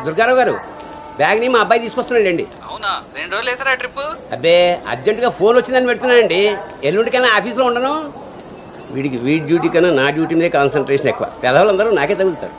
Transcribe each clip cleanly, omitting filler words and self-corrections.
దుర్గారావు గారు బ్యాగ్ని మా అబ్బాయి తీసుకొస్తున్నాడండి. అవునా? 2 రోజులు వేసారా ట్రిప్? అబ్బే అర్జెంటుగా ఫోన్ వచ్చిందని పెడుతున్నానండి. ఎల్లుండికైనా ఆఫీస్లో ఉండను. వీడి డ్యూటీ కన్నా నా డ్యూటీ మీదే కాన్సన్ట్రేషన్ ఎక్కువ. పెదవులందరూ నాకే తగులుతారు.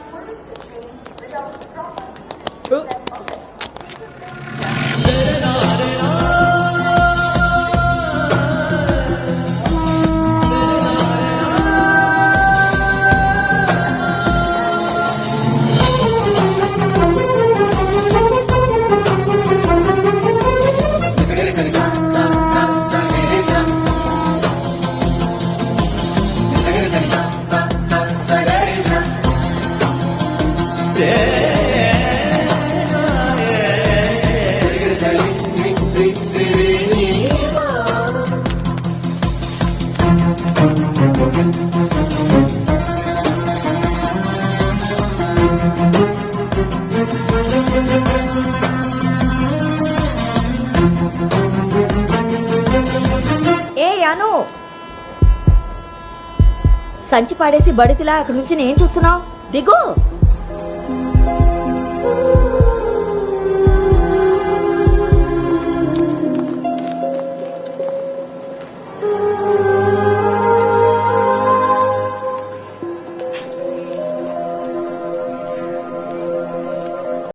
సంచి పాడేసి బడితిలా అక్కడి నుంచి నేను చూస్తున్నావు. దిగు.